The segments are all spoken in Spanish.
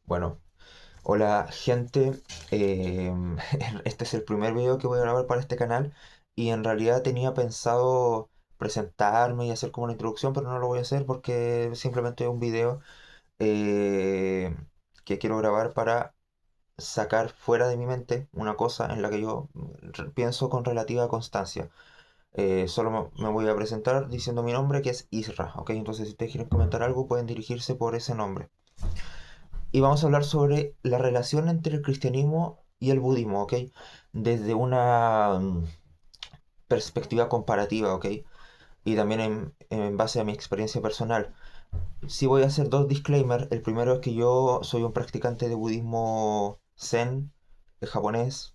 Bueno, hola gente, eh, este es el primer video que voy a grabar para este canal y en realidad tenía pensado presentarme y hacer como una introducción, pero no lo voy a hacer porque simplemente es un video eh, que quiero grabar para sacar fuera de mi mente una cosa en la que yo pienso con relativa constancia. Solo me voy a presentar diciendo mi nombre, que es Isra, ¿ok? Entonces si ustedes quieren comentar algo pueden dirigirse por ese nombre. Y vamos a hablar sobre la relación entre el cristianismo y el budismo, ¿ok? Desde una perspectiva comparativa, ¿ok? Y también en base a mi experiencia personal. Sí voy a hacer dos disclaimers. El primero es que yo soy un practicante de budismo zen, japonés,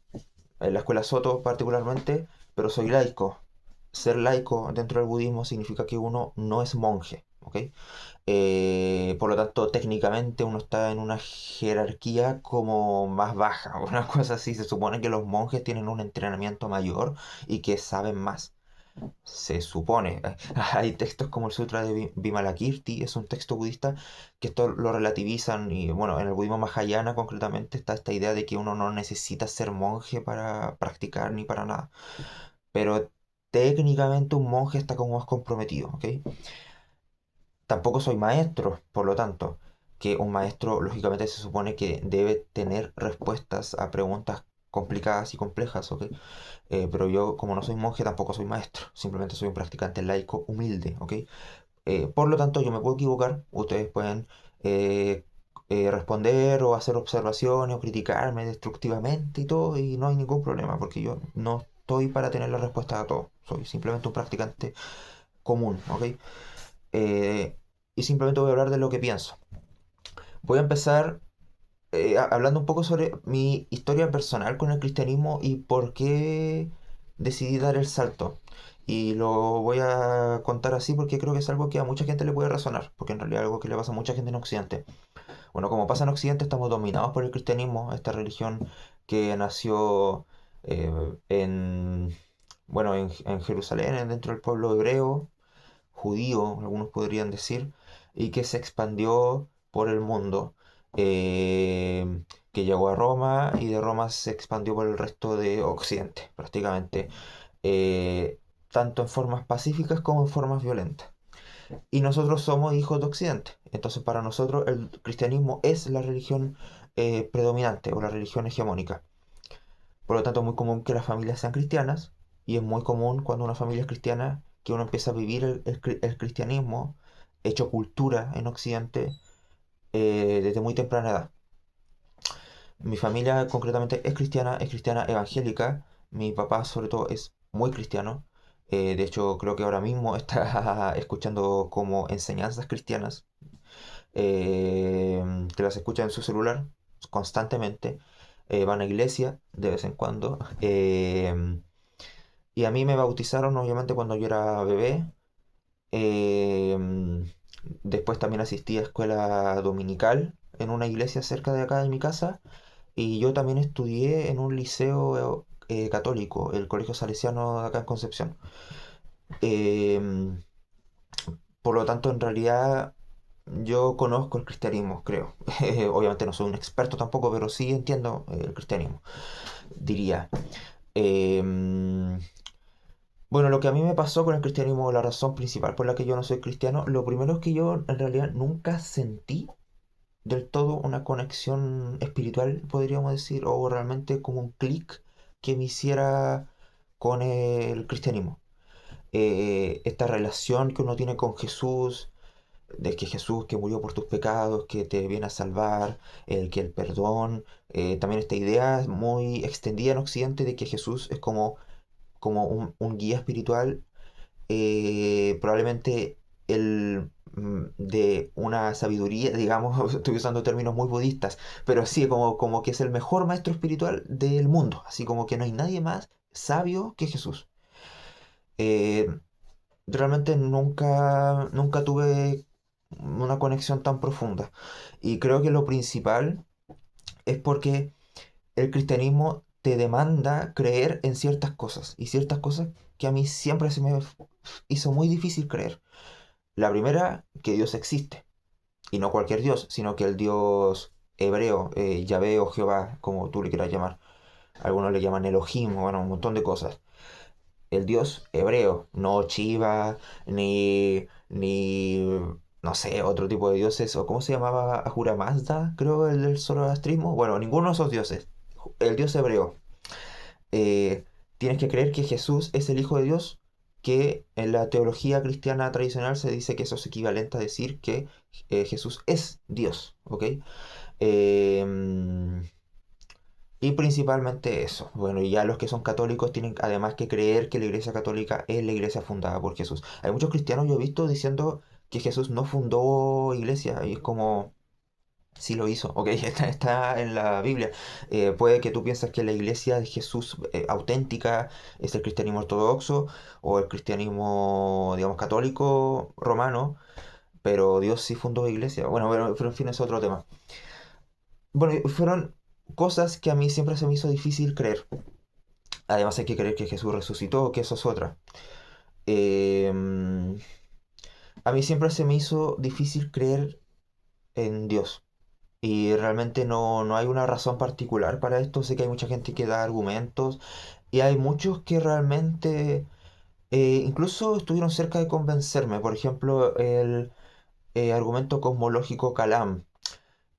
en la escuela Soto particularmente, pero soy laico. Ser laico dentro del budismo significa que uno no es monje, ¿ok? Por lo tanto, técnicamente uno está en una jerarquía como más baja, una cosa así. Se supone que los monjes tienen un entrenamiento mayor y que saben más. Se supone. Hay textos como el Sutra de Vimalakirti, es un texto budista que esto lo relativizan y bueno, en el budismo Mahayana concretamente está esta idea de que uno no necesita ser monje para practicar ni para nada. Pero técnicamente un monje está como más comprometido, ¿ok? Tampoco soy maestro, por lo tanto, que un maestro lógicamente se supone que debe tener respuestas a preguntas complicadas y complejas, ¿ok? Pero yo, como no soy monje, tampoco soy maestro, simplemente soy un practicante laico humilde, ¿ok? Por lo tanto, yo me puedo equivocar, ustedes pueden eh, responder o hacer observaciones o criticarme destructivamente y todo, y no hay ningún problema, porque yo no estoy para tener la respuesta a todo, soy simplemente un practicante común, ¿ok? Eh, y simplemente voy a hablar de lo que pienso. Voy a empezar hablando un poco sobre mi historia personal con el cristianismo y por qué decidí dar el salto. Y lo voy a contar así porque creo que es algo que a mucha gente le puede resonar, porque en realidad es algo que le pasa a mucha gente en Occidente. Bueno, como pasa en Occidente, estamos dominados por el cristianismo, esta religión que nació eh, en, bueno, en Jerusalén, dentro del pueblo hebreo, judío, algunos podrían decir, y que se expandió por el mundo, que llegó a Roma y de Roma se expandió por el resto de Occidente, prácticamente, eh, tanto en formas pacíficas como en formas violentas. Y nosotros somos hijos de Occidente, entonces para nosotros el cristianismo es la religión predominante o la religión hegemónica. Por lo tanto, es muy común que las familias sean cristianas y es muy común cuando una familia es cristiana que uno empieza a vivir el cristianismo hecho cultura en Occidente desde muy temprana edad. Mi familia concretamente es cristiana evangélica. Mi papá sobre todo es muy cristiano. De hecho, creo que ahora mismo está escuchando como enseñanzas cristianas que las escucha en su celular constantemente. Van a iglesia de vez en cuando. Y a mí me bautizaron obviamente cuando yo era bebé. Eh, Después también asistí a escuela dominical en una iglesia cerca de acá de mi casa. Y yo también estudié en un liceo católico, el Colegio Salesiano de acá en Concepción. Eh, por lo tanto, en realidad yo conozco el cristianismo, creo. Obviamente no soy un experto tampoco, pero sí entiendo el cristianismo, diría. Eh, Bueno, lo que a mí me pasó con el cristianismo, la razón principal por la que yo no soy cristiano, lo primero es que yo en realidad nunca sentí del todo una conexión espiritual, podríamos decir, o realmente como un clic que me hiciera con el cristianismo. Esta relación que uno tiene con Jesús, de que Jesús que murió por tus pecados, que te viene a salvar, el perdón, también esta idea muy extendida en Occidente de que Jesús es como un guía espiritual, probablemente de una sabiduría, digamos, estoy usando términos muy budistas, pero sí, como que es el mejor maestro espiritual del mundo, así como que no hay nadie más sabio que Jesús. Eh, Realmente nunca tuve una conexión tan profunda. Y creo que lo principal es porque el cristianismo te demanda creer en ciertas cosas y ciertas cosas que a mí siempre se me hizo muy difícil creer. La primera, que Dios existe, y no cualquier Dios, sino que el Dios hebreo, Yahvé o Jehová, como tú le quieras llamar. Algunos le llaman Elohim, bueno, un montón de cosas. El Dios hebreo, no Shiva, ni, no sé, otro tipo de dioses, o cómo se llamaba Ahura Mazda, creo, el del zoroastrismo. Bueno, ninguno de esos dioses. El Dios hebreo. Eh, Tienes que creer que Jesús es el Hijo de Dios, que en la teología cristiana tradicional se dice que eso es equivalente a decir que Jesús es Dios, ¿ok? Eh, y principalmente eso. Bueno, y ya los que son católicos tienen además que creer que la Iglesia Católica es la iglesia fundada por Jesús. Hay muchos cristianos, yo he visto, diciendo que Jesús no fundó iglesia, y es como, sí lo hizo, ok, está en la Biblia. Puede que tú pienses que la iglesia de Jesús auténtica es el cristianismo ortodoxo o el cristianismo, digamos, católico romano, pero Dios sí fundó iglesia. Bueno, pero en fin, es otro tema. Bueno, fueron cosas que a mí siempre se me hizo difícil creer. Además hay que creer que Jesús resucitó, que eso es otra. Eh, a mí siempre se me hizo difícil creer en Dios. Y realmente no hay una razón particular para esto. Sé que hay mucha gente que da argumentos. Y hay muchos que realmente incluso estuvieron cerca de convencerme. Por ejemplo, el argumento cosmológico Kalam.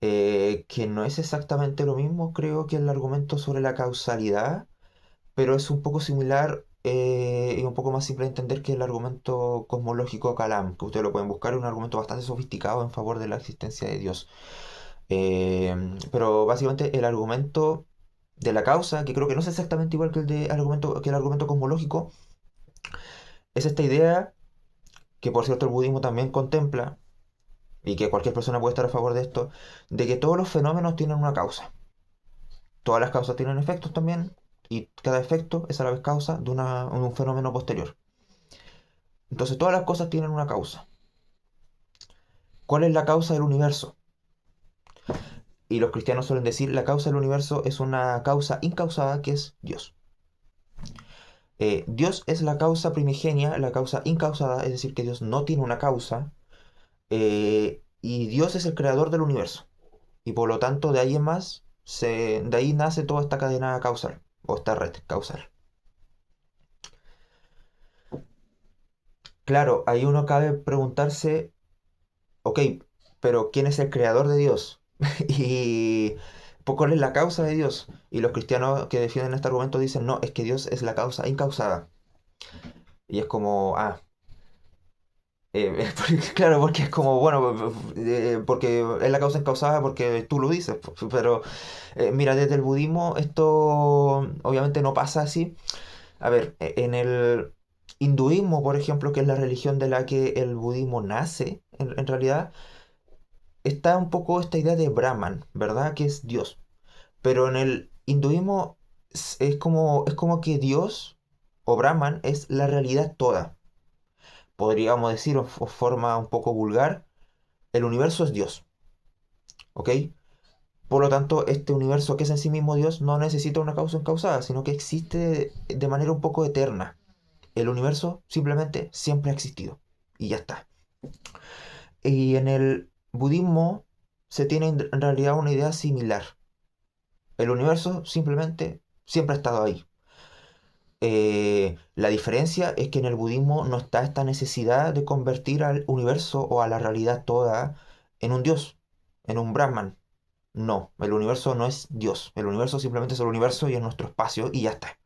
Que no es exactamente lo mismo, creo, que el argumento sobre la causalidad, pero es un poco similar y un poco más simple de entender que el argumento cosmológico Kalam, que ustedes lo pueden buscar, es un argumento bastante sofisticado en favor de la existencia de Dios. Pero básicamente el argumento de la causa, que creo que no es exactamente igual que que el argumento cosmológico, es esta idea que por cierto el budismo también contempla, y que cualquier persona puede estar a favor de esto, de que todos los fenómenos tienen una causa. Todas las causas tienen efectos también, y cada efecto es a la vez causa de un fenómeno posterior. Entonces todas las cosas tienen una causa. ¿Cuál es la causa del universo? Y los cristianos suelen decir la causa del universo es una causa incausada que es Dios. Dios es la causa primigenia, la causa incausada, es decir, que Dios no tiene una causa, y Dios es el creador del universo. Y por lo tanto, de ahí en más, de ahí nace toda esta cadena causal, o esta red causal. Claro, ahí uno cabe preguntarse, ok, pero ¿quién es el creador de Dios? Y pues, ¿cuál es la causa de Dios? Y los cristianos que defienden este argumento dicen, no, es que Dios es la causa incausada. Y es como, claro, porque es como, bueno, porque es la causa incausada porque tú lo dices, pero mira, desde el budismo esto obviamente no pasa así. A ver, en el hinduismo, por ejemplo, que es la religión de la que el budismo nace, en realidad, está un poco esta idea de Brahman, ¿verdad? Que es Dios. Pero en el hinduismo es como que Dios o Brahman es la realidad toda. Podríamos decir de forma un poco vulgar, el universo es Dios, ¿ok? Por lo tanto, este universo que es en sí mismo Dios no necesita una causa encausada, sino que existe de manera un poco eterna. El universo simplemente siempre ha existido y ya está. Y en el budismo se tiene en realidad una idea similar. El universo simplemente siempre ha estado ahí. La diferencia es que en el budismo no está esta necesidad de convertir al universo o a la realidad toda en un dios, en un Brahman. No, el universo no es Dios. El universo simplemente es el universo y es nuestro espacio y ya está.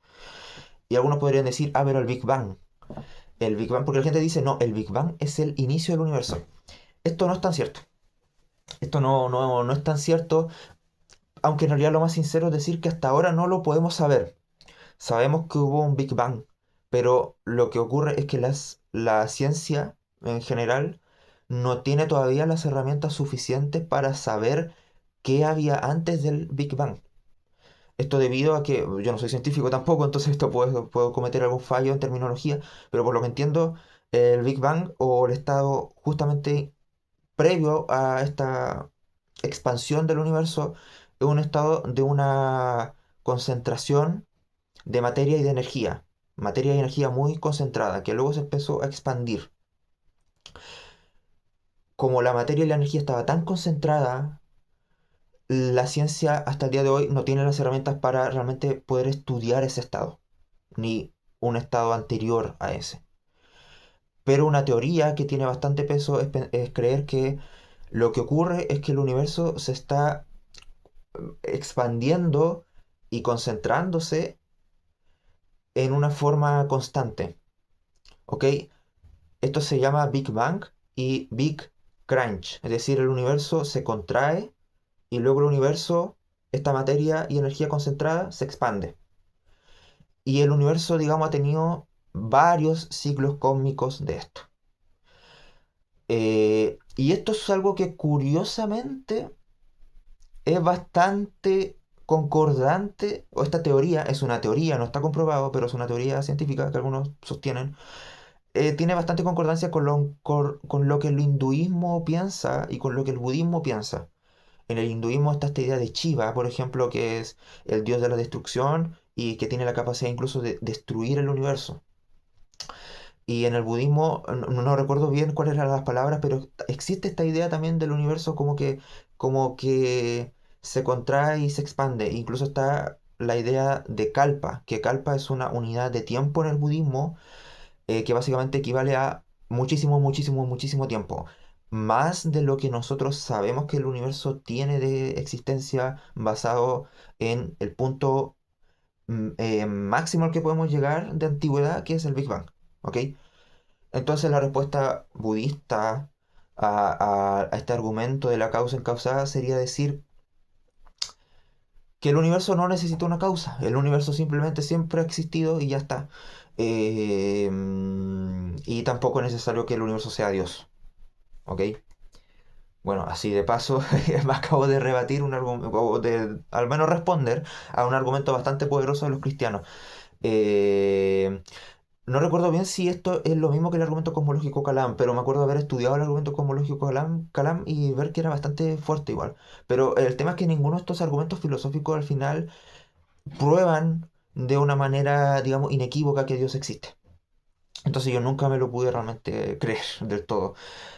Y algunos podrían decir, pero el Big Bang. El Big Bang, porque la gente dice, no, el Big Bang es el inicio del universo. Esto no es tan cierto. Esto no es tan cierto, aunque en realidad lo más sincero es decir que hasta ahora no lo podemos saber. Sabemos que hubo un Big Bang, pero lo que ocurre es que la ciencia en general no tiene todavía las herramientas suficientes para saber qué había antes del Big Bang. Esto debido a que yo no soy científico tampoco, entonces esto puedo cometer algún fallo en terminología, pero por lo que entiendo, el Big Bang o el estado justamente previo a esta expansión del universo es un estado de una concentración de materia y energía muy concentrada, que luego se empezó a expandir. Como la materia y la energía estaba tan concentrada, la ciencia hasta el día de hoy no tiene las herramientas para realmente poder estudiar ese estado, ni un estado anterior a ese. Pero una teoría que tiene bastante peso es creer que lo que ocurre es que el universo se está expandiendo y concentrándose en una forma constante. ¿Ok? Esto se llama Big Bang y Big Crunch. Es decir, el universo se contrae y luego el universo, esta materia y energía concentrada, se expande. Y el universo, digamos, ha tenido varios ciclos cósmicos de esto. Y esto es algo que curiosamente es bastante concordante, o esta teoría es una teoría, no está comprobado, pero es una teoría científica que algunos sostienen, tiene bastante concordancia con lo que el hinduismo piensa y con lo que el budismo piensa. En el hinduismo está esta idea de Shiva, por ejemplo, que es el dios de la destrucción y que tiene la capacidad incluso de destruir el universo. Y en el budismo, no recuerdo bien cuáles eran las palabras, pero existe esta idea también del universo como que se contrae y se expande. Incluso está la idea de kalpa, que kalpa es una unidad de tiempo en el budismo, que básicamente equivale a muchísimo, muchísimo, muchísimo tiempo. Más de lo que nosotros sabemos que el universo tiene de existencia basado en el punto máximo al que podemos llegar de antigüedad, que es el Big Bang. ¿Ok? Entonces la respuesta budista a este argumento de la causa encausada sería decir que el universo no necesita una causa, el universo simplemente siempre ha existido y ya está. Y tampoco es necesario que el universo sea Dios, ¿ok? Bueno, así de paso, me acabo de rebatir un argumento, o de al menos responder a un argumento bastante poderoso de los cristianos. Eh, No recuerdo bien si esto es lo mismo que el argumento cosmológico Calam, pero me acuerdo haber estudiado el argumento cosmológico Calam y ver que era bastante fuerte igual. Pero el tema es que ninguno de estos argumentos filosóficos al final prueban de una manera, digamos, inequívoca que Dios existe. Entonces yo nunca me lo pude realmente creer del todo.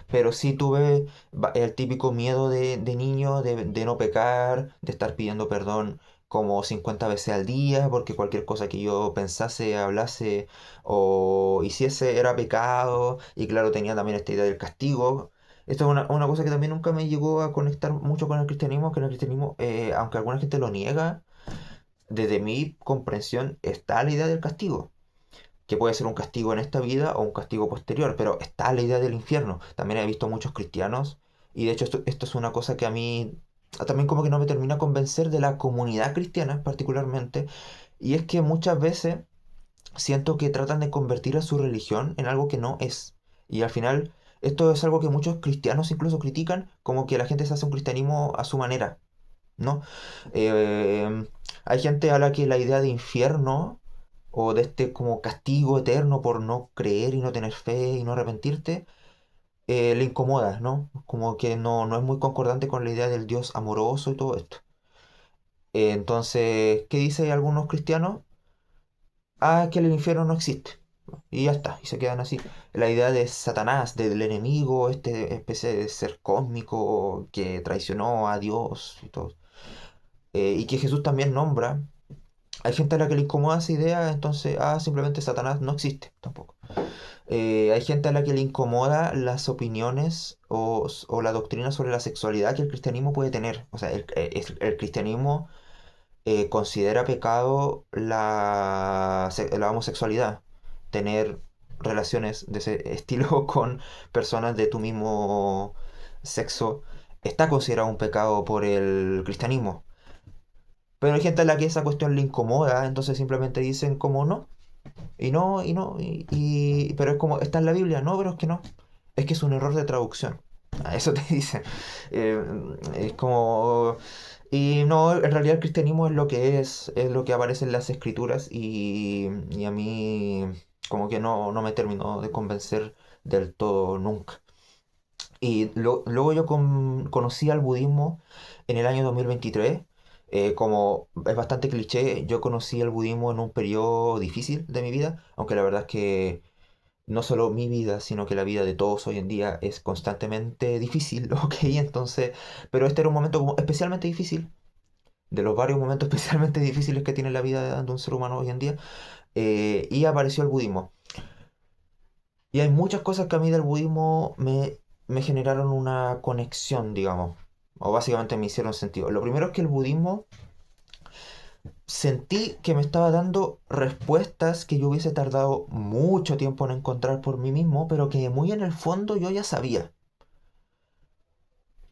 Pero sí tuve el típico miedo de niño de no pecar, de estar pidiendo perdón como 50 veces al día, porque cualquier cosa que yo pensase, hablase o hiciese era pecado. Y claro, tenía también esta idea del castigo. Esto es una cosa que también nunca me llegó a conectar mucho con el cristianismo, que en el cristianismo, aunque alguna gente lo niega, desde mi comprensión está la idea del castigo, que puede ser un castigo en esta vida o un castigo posterior, pero está la idea del infierno. También he visto muchos cristianos, y de hecho esto es una cosa que a mí también como que no me termina de convencer de la comunidad cristiana particularmente, y es que muchas veces siento que tratan de convertir a su religión en algo que no es. Y al final esto es algo que muchos cristianos incluso critican, como que la gente se hace un cristianismo a su manera, ¿no? Eh, Hay gente a la que la idea de infierno o de este como castigo eterno por no creer y no tener fe y no arrepentirte, le incomoda, ¿no? Como que no es muy concordante con la idea del Dios amoroso y todo esto. Entonces, ¿qué dicen algunos cristianos? Ah, que el infierno no existe. Y ya está, y se quedan así. La idea de Satanás, del enemigo, este especie de ser cósmico que traicionó a Dios y todo. Y que Jesús también nombra. Hay gente a la que le incomoda esa idea, entonces, simplemente Satanás no existe tampoco. Hay gente a la que le incomoda las opiniones o la doctrina sobre la sexualidad que el cristianismo puede tener. O sea, el cristianismo considera pecado la homosexualidad, tener relaciones de ese estilo con personas de tu mismo sexo está considerado un pecado por el cristianismo. Pero hay gente a la que esa cuestión le incomoda, entonces simplemente dicen como no, y no, y no, pero es como, está en la Biblia, no, pero es que no, es que es un error de traducción. A eso te dicen. Eh, es como... Y no, en realidad el cristianismo es lo que aparece en las escrituras y a mí como que no me terminó de convencer del todo nunca. Y luego yo conocí al budismo en el año 2023. Como es bastante cliché, yo conocí el budismo en un periodo difícil de mi vida, aunque la verdad es que no solo mi vida, sino que la vida de todos hoy en día es constantemente difícil, ¿ok? Entonces, pero este era un momento como especialmente difícil, de los varios momentos especialmente difíciles que tiene la vida de un ser humano hoy en día, y apareció el budismo. Y hay muchas cosas que a mí del budismo me generaron una conexión, digamos, o básicamente me hicieron sentido. Lo primero es que el budismo sentí que me estaba dando respuestas que yo hubiese tardado mucho tiempo en encontrar por mí mismo, pero que muy en el fondo yo ya sabía.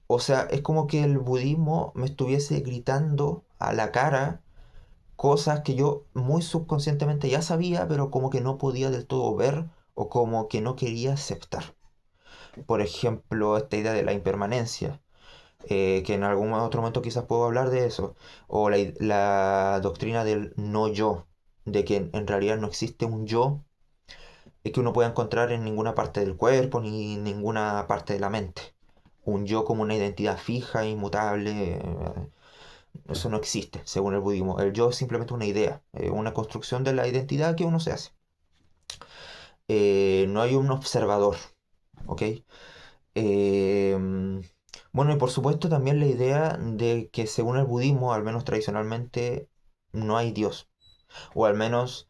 O sea, es como que el budismo me estuviese gritando a la cara cosas que yo muy subconscientemente ya sabía, pero como que no podía del todo ver o como que no quería aceptar. Por ejemplo, esta idea de la impermanencia, que en algún otro momento quizás puedo hablar de eso, o la doctrina del no yo, de que en realidad no existe un yo que uno pueda encontrar en ninguna parte del cuerpo ni en ninguna parte de la mente. Un yo como una identidad fija, inmutable, eso no existe, según el budismo. El yo es simplemente una idea, una construcción de la identidad que uno se hace. No hay un observador, ¿ok? Eh, bueno, y por supuesto también la idea de que según el budismo, al menos tradicionalmente, no hay Dios. O al menos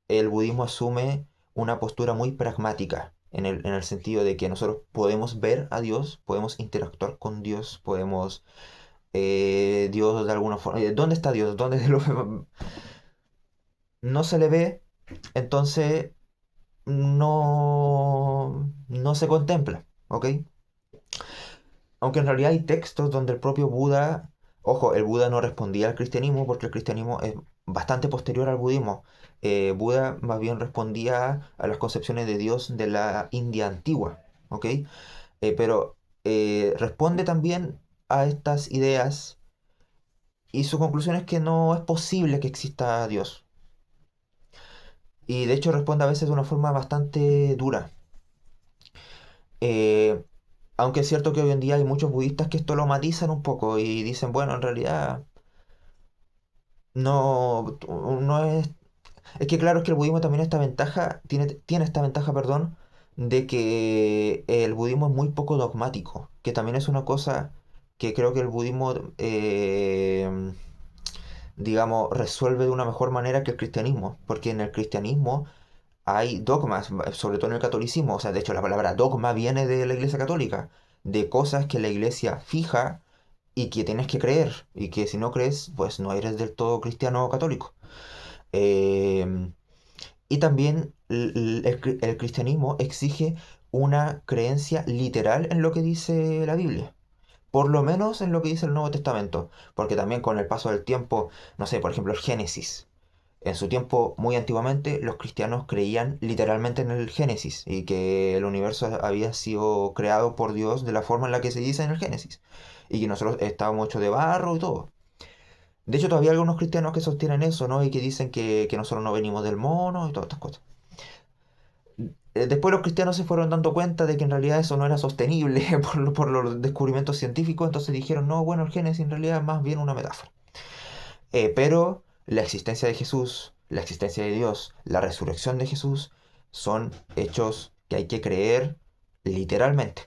el budismo asume una postura muy pragmática, en el sentido de que nosotros podemos ver a Dios, podemos interactuar con Dios, podemos... Dios de alguna forma... ¿Dónde está Dios? ¿Dónde lo... No se le ve, entonces no se contempla, ¿ok? Aunque en realidad hay textos donde el propio Buda, ojo, el Buda no respondía al cristianismo porque el cristianismo es bastante posterior al budismo. Buda más bien respondía a las concepciones de Dios de la India antigua, ¿ok? Pero responde también a estas ideas y su conclusión es que no es posible que exista Dios. Y de hecho responde a veces de una forma bastante dura. Eh, Aunque es cierto que hoy en día hay muchos budistas que esto lo matizan un poco y dicen, bueno, en realidad no es... Es que claro, es que el budismo también esta ventaja, tiene esta ventaja, perdón, de que el budismo es muy poco dogmático, que también es una cosa que creo que el budismo, digamos, resuelve de una mejor manera que el cristianismo, porque en el cristianismo hay dogmas, sobre todo en el catolicismo, o sea, de hecho la palabra dogma viene de la Iglesia Católica, de cosas que la Iglesia fija y que tienes que creer, y que si no crees, pues no eres del todo cristiano o católico. Eh, y también el cristianismo exige una creencia literal en lo que dice la Biblia. Por lo menos en lo que dice el Nuevo Testamento. Porque también con el paso del tiempo, no sé, por ejemplo, el Génesis. En su tiempo, muy antiguamente, los cristianos creían literalmente en el Génesis y que el universo había sido creado por Dios de la forma en la que se dice en el Génesis. Y que nosotros estábamos hechos de barro y todo. De hecho, todavía hay algunos cristianos que sostienen eso, ¿no? Y que dicen que nosotros no venimos del mono y todas estas cosas. Después los cristianos se fueron dando cuenta de que en realidad eso no era sostenible por los descubrimientos científicos, entonces dijeron, no, bueno, el Génesis en realidad es más bien una metáfora. Pero la existencia de Jesús, la existencia de Dios, la resurrección de Jesús son hechos que hay que creer literalmente.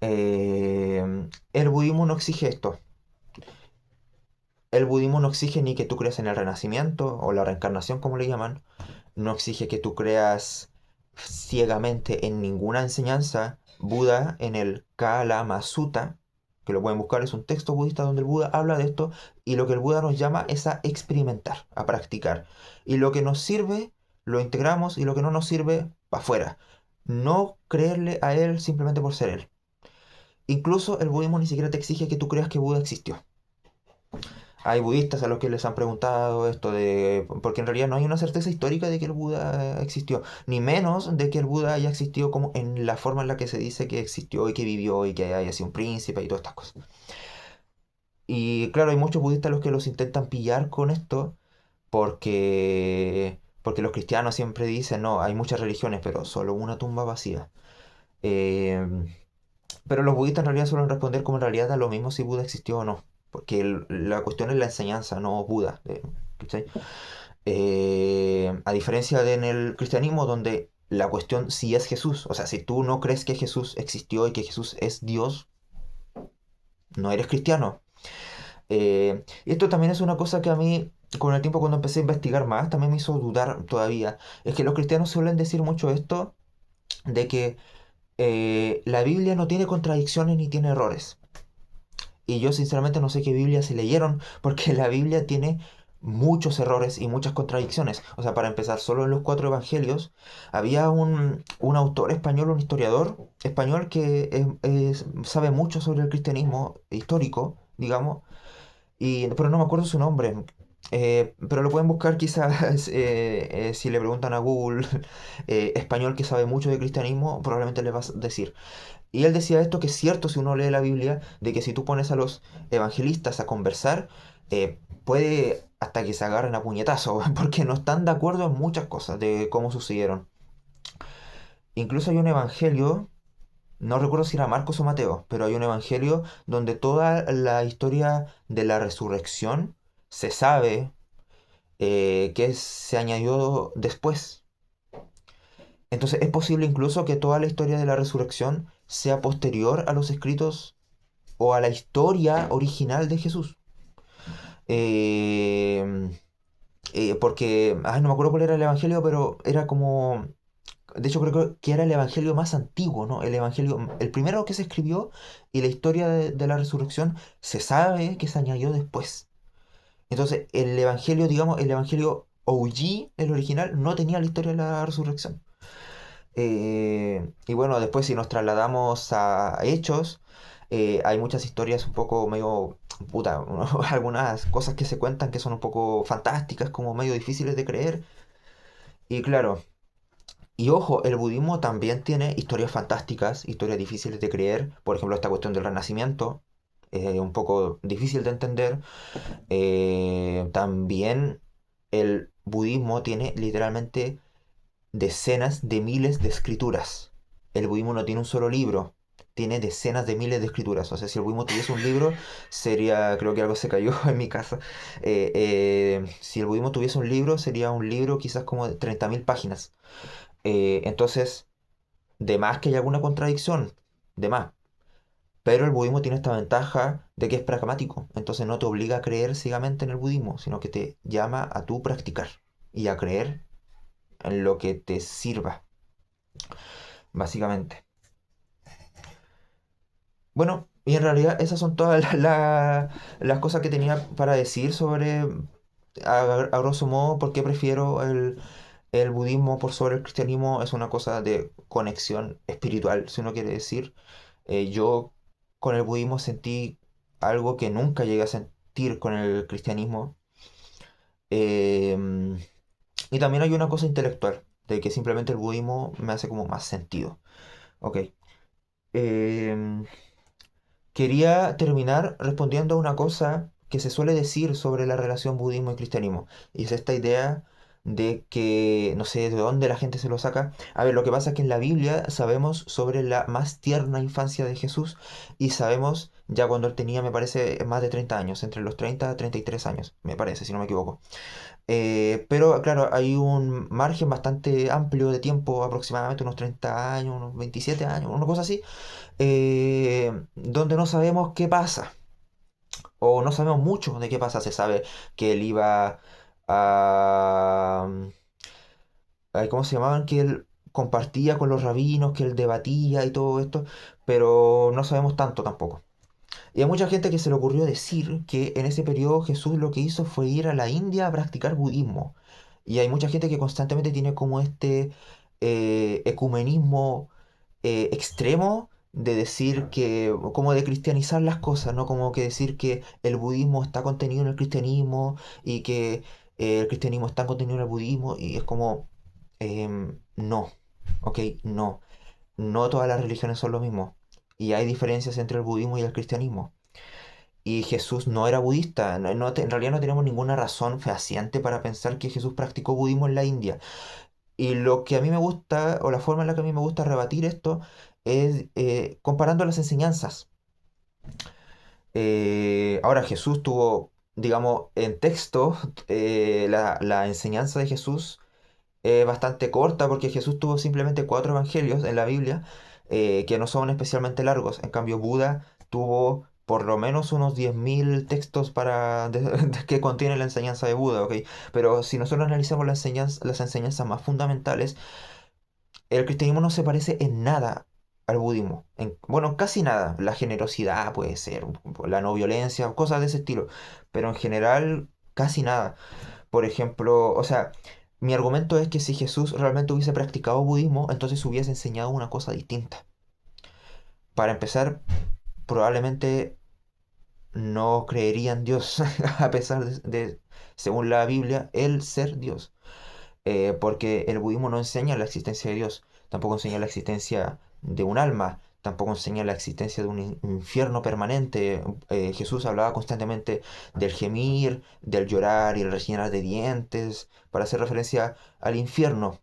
El budismo no exige esto. El budismo no exige ni que tú creas en el renacimiento o la reencarnación, como le llaman. No exige que tú creas ciegamente en ninguna enseñanza. Buda en el Kalama Sutta, que lo pueden buscar, es un texto budista donde el Buda habla de esto y lo que el Buda nos llama es a experimentar, a practicar. Y lo que nos sirve, lo integramos y lo que no nos sirve, para afuera. No creerle a él simplemente por ser él. Incluso el budismo ni siquiera te exige que tú creas que Buda existió. Hay budistas a los que les han preguntado esto de... Porque en realidad no hay una certeza histórica de que el Buda existió, ni menos de que el Buda haya existido como en la forma en la que se dice que existió y que vivió y que haya sido un príncipe y todas estas cosas. Y claro, hay muchos budistas a los que los intentan pillar con esto porque los cristianos siempre dicen, no, hay muchas religiones, pero solo una tumba vacía. Eh, pero los budistas en realidad suelen responder como en realidad da lo mismo si Buda existió o no. Porque la cuestión es la enseñanza, no Buda. ¿Cachai? A diferencia de en el cristianismo, donde la cuestión si es Jesús. O sea, si tú no crees que Jesús existió y que Jesús es Dios, no eres cristiano. Y esto también es una cosa que a mí, con el tiempo cuando empecé a investigar más, también me hizo dudar todavía. Es que los cristianos suelen decir mucho esto de que la Biblia no tiene contradicciones ni tiene errores. Y yo sinceramente no sé qué Biblia se leyeron, porque la Biblia tiene muchos errores y muchas contradicciones. O sea, para empezar, solo en los cuatro evangelios había un autor español, un historiador español que sabe mucho sobre el cristianismo histórico, digamos, pero no me acuerdo su nombre. Pero lo pueden buscar quizás si le preguntan a Google español que sabe mucho de cristianismo, probablemente le va a decir. Y él decía esto que es cierto si uno lee la Biblia, de que si tú pones a los evangelistas a conversar, puede hasta que se agarren a puñetazo, porque no están de acuerdo en muchas cosas de cómo sucedieron. Incluso hay un evangelio, no recuerdo si era Marcos o Mateo, pero hay un evangelio donde toda la historia de la resurrección se sabe que se añadió después. Entonces es posible incluso que toda la historia de la resurrección sea posterior a los escritos o a la historia original de Jesús. Eh, Porque, ay, no me acuerdo cuál era el evangelio, pero era como, de hecho creo que era el evangelio más antiguo, ¿no? El evangelio, el primero que se escribió y la historia de la resurrección se sabe que se añadió después. Entonces, el evangelio, digamos, el evangelio OG, el original, no tenía la historia de la resurrección. Y bueno, después si nos trasladamos a hechos, hay muchas historias un poco medio, puta, algunas cosas que se cuentan que son un poco fantásticas, como medio difíciles de creer. Y claro, y ojo, el budismo también tiene historias fantásticas, historias difíciles de creer. Por ejemplo, esta cuestión del renacimiento, un poco difícil de entender. También el budismo tiene literalmente decenas de miles de escrituras. El budismo no tiene un solo libro, tiene decenas de miles de escrituras. O sea, si el budismo tuviese un libro, sería, creo que algo se cayó en mi casa. Si el budismo tuviese un libro, sería un libro quizás como de 30.000 páginas. Entonces, de más que hay alguna contradicción, de más. Pero el budismo tiene esta ventaja de que es pragmático. Entonces no te obliga a creer ciegamente en el budismo, sino que te llama a tú practicar y a creer en lo que te sirva, básicamente. Bueno, y en realidad esas son todas las cosas que tenía para decir sobre, a grosso modo, por qué prefiero el budismo por sobre el cristianismo. Es una cosa de conexión espiritual, si uno quiere decir. Yo con el budismo sentí algo que nunca llegué a sentir con el cristianismo. Em, y también hay una cosa intelectual, de que simplemente el budismo me hace como más sentido. Ok. Em, Quería terminar respondiendo a una cosa que se suele decir sobre la relación budismo y cristianismo. Y es esta idea de que, no sé de dónde la gente se lo saca. A ver, lo que pasa es que en la Biblia sabemos sobre la más tierna infancia de Jesús y sabemos ya cuando él tenía, me parece, más de 30 años, entre los 30 y 33 años, me parece, si no me equivoco. Pero claro, hay un margen bastante amplio de tiempo, aproximadamente unos 30 años, unos 27 años, una cosa así, donde no sabemos qué pasa, o no sabemos mucho de qué pasa. Se sabe que él iba a... ¿Cómo se llamaban? Que él compartía con los rabinos, que él debatía y todo esto, pero no sabemos tanto tampoco. Y hay mucha gente que se le ocurrió decir que en ese periodo Jesús lo que hizo fue ir a la India a practicar budismo. Y hay mucha gente que constantemente tiene como este ecumenismo extremo de decir que, como de cristianizar las cosas, ¿no? Como que decir que el budismo está contenido en el cristianismo y que el cristianismo está contenido en el budismo y es como, no, ok, no, no todas las religiones son lo mismo y hay diferencias entre el budismo y el cristianismo. Y Jesús no era budista, en realidad no tenemos ninguna razón fehaciente para pensar que Jesús practicó budismo en la India. Y lo que a mí me gusta, o la forma en la que a mí me gusta rebatir esto, es comparando las enseñanzas. Ahora Jesús tuvo, digamos, en texto, la enseñanza de Jesús bastante corta porque Jesús tuvo simplemente cuatro evangelios en la Biblia que no son especialmente largos. En cambio, Buda tuvo por lo menos unos 10.000 textos que contienen la enseñanza de Buda, ¿ok? Pero si nosotros analizamos las enseñanzas más fundamentales, el cristianismo no se parece en nada al budismo. Bueno, casi nada. La generosidad puede ser, la no violencia, cosas de ese estilo. Pero en general, casi nada. Por ejemplo, o sea, mi argumento es que si Jesús realmente hubiese practicado budismo, entonces hubiese enseñado una cosa distinta. Para empezar, probablemente no creería en Dios, a pesar según la Biblia, él ser Dios. Porque el budismo no enseña la existencia de Dios, tampoco enseña la existencia de un alma, tampoco enseña la existencia de un infierno permanente. Jesús hablaba constantemente del gemir, del llorar y el rechinar de dientes, para hacer referencia al infierno,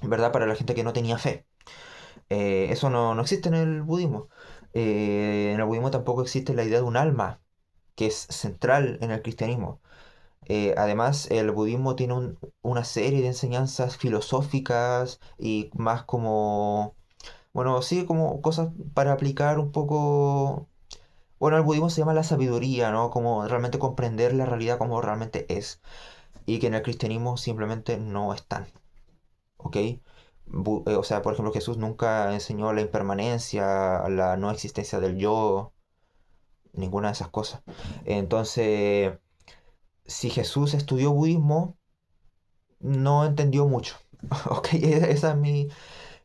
¿verdad? Para la gente que no tenía fe. Eso no existe en el budismo. En el budismo tampoco existe la idea de un alma, que es central en el cristianismo. Además, el budismo tiene una serie de enseñanzas filosóficas y más como, bueno, sí, como cosas para aplicar un poco. Bueno, el budismo se llama la sabiduría, ¿no? Como realmente comprender la realidad como realmente es. Y que en el cristianismo simplemente no están, ¿ok? O sea, por ejemplo, Jesús nunca enseñó la impermanencia, la no existencia del yo, ninguna de esas cosas. Entonces, si Jesús estudió budismo, no entendió mucho. Ok, esa es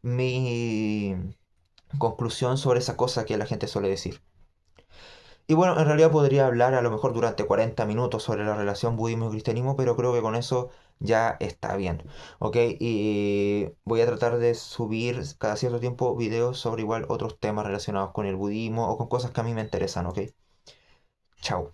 mi conclusión sobre esa cosa que la gente suele decir. Y bueno, en realidad podría hablar a lo mejor durante 40 minutos sobre la relación budismo y cristianismo, pero creo que con eso ya está bien. Ok, y voy a tratar de subir cada cierto tiempo videos sobre igual otros temas relacionados con el budismo o con cosas que a mí me interesan, ok. Chao.